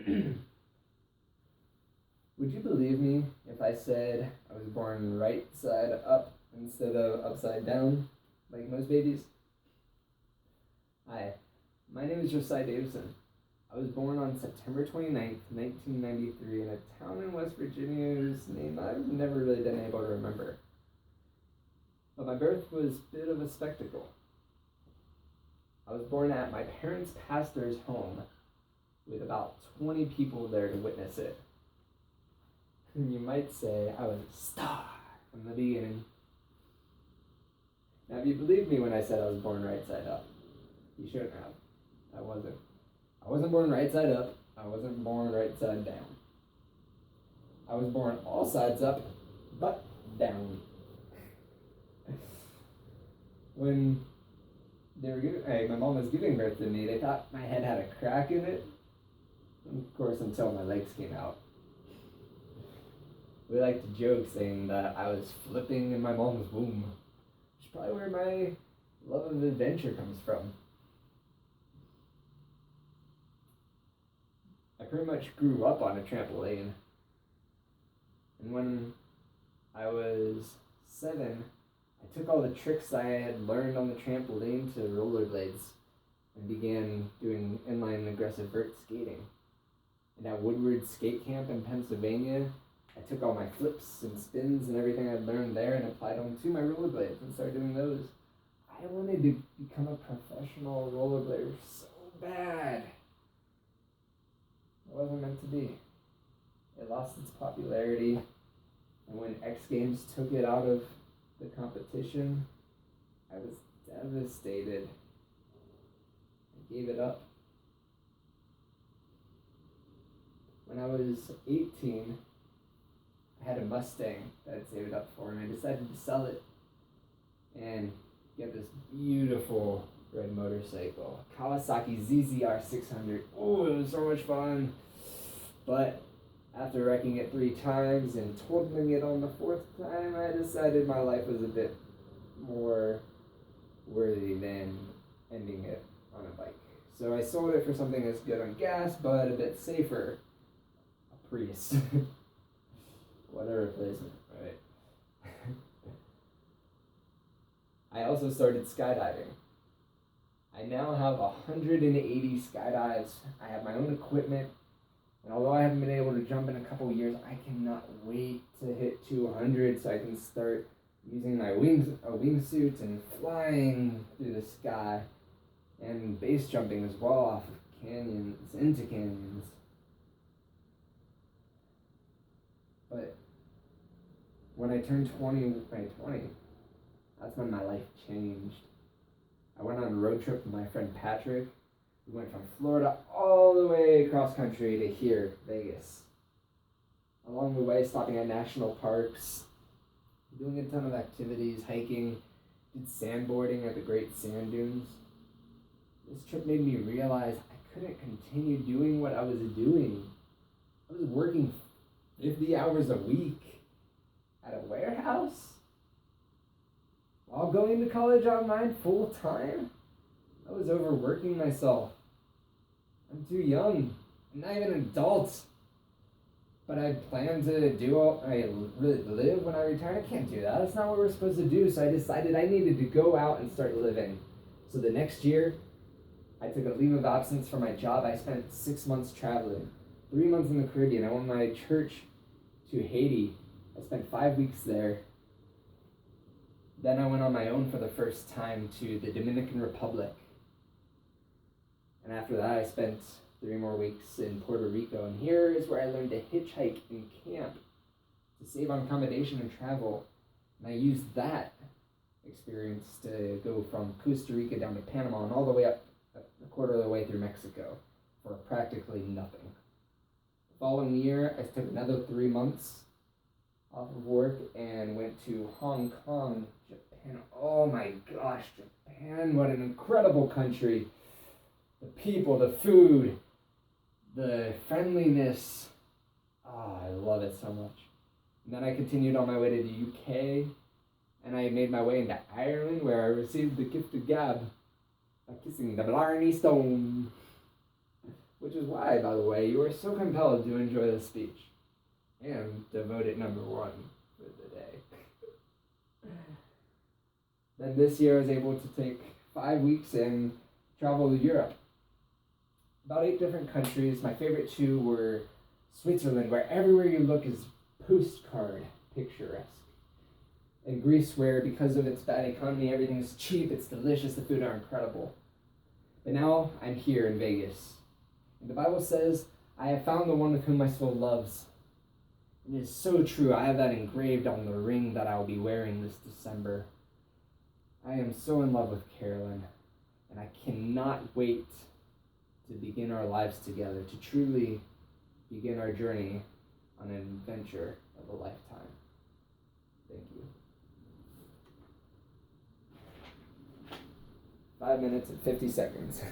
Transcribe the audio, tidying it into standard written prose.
Would you believe me if I said I was born right side up instead of upside down, like most babies? Hi, my name is Josiah Davisson. I was born on September 29th, 1993, in a town in West Virginia whose name I've never really been able to remember. But my birth was a bit of a spectacle. I was born at my parents' pastor's home with about 20 people there to witness it. And you might say I was a star from the beginning. Now, if you believed me when I said I was born right side up, you shouldn't have. I wasn't. I wasn't born right side up. I wasn't born right side down. I was born all sides up, but down. When my mom was giving birth to me, they thought my head had a crack in it. Of course, until my legs came out. We like to joke saying that I was flipping in my mom's womb, which is probably where my love of adventure comes from. I pretty much grew up on a trampoline. And when I was 7, I took all the tricks I had learned on the trampoline to rollerblades and began doing inline aggressive vert skating. And at Woodward Skate Camp in Pennsylvania, I took all my flips and spins and everything I'd learned there and applied them to my rollerblades and started doing those. I wanted to become a professional rollerblader so bad. It wasn't meant to be. It lost its popularity, and when X Games took it out of the competition, I was devastated. I gave it up. When I was 18, I had a Mustang that I'd saved up for, and I decided to sell it and get this beautiful red motorcycle, Kawasaki ZZR 600. Oh, it was so much fun. But after wrecking it 3 times and totaling it on the 4th time, I decided my life was a bit more worthy than ending it on a bike. So I sold it for something that's good on gas, but a bit safer. A Prius. What a replacement, right? I also started skydiving. I now have 180 skydives. I have my own equipment. And although I haven't been able to jump in a couple years, I cannot wait to hit 200 so I can start using my wingsuit and flying through the sky and base jumping as well off of canyons, into canyons. But when I turned 20, that's when my life changed. I went on a road trip with my friend Patrick. We went from Florida all the way across country to here, Vegas. Along the way, stopping at national parks, doing a ton of activities, hiking, did sandboarding at the Great Sand Dunes. This trip made me realize I couldn't continue doing what I was doing. I was working 50 hours a week at a warehouse while going to college online full time. I was overworking myself. I'm too young. I'm not even an adult. But I plan to really live when I retire. I can't do that. That's not what we're supposed to do. So I decided I needed to go out and start living. So the next year, I took a leave of absence from my job. I spent 6 months traveling. 3 months in the Caribbean. I went with my church to Haiti. I spent 5 weeks there. Then I went on my own for the first time to the Dominican Republic. And after that, I spent 3 more weeks in Puerto Rico. And here is where I learned to hitchhike and camp to save on accommodation and travel. And I used that experience to go from Costa Rica down to Panama and all the way up a quarter of the way through Mexico for practically nothing. The following year, I took another 3 months off of work and went to Hong Kong, Japan. Oh my gosh, Japan, what an incredible country. The people, the food, the friendliness. Oh, I love it so much. And then I continued on my way to the UK, and I made my way into Ireland, where I received the gift of gab by kissing the Blarney Stone. which is why, by the way, you are so compelled to enjoy the speech and to vote it number one for the day. Then this year I was able to take 5 weeks and travel to Europe. About 8 different countries. My favorite 2 were Switzerland, where everywhere you look is postcard picturesque. And Greece, where because of its bad economy, everything's cheap, it's delicious, the food are incredible. But now I'm here in Vegas. And the Bible says, I have found the one with whom my soul loves. And it is so true. I have that engraved on the ring that I will be wearing this December. I am so in love with Carolyn, and I cannot wait to begin our lives together, to truly begin our journey on an adventure of a lifetime. Thank you. 5 minutes and 50 seconds.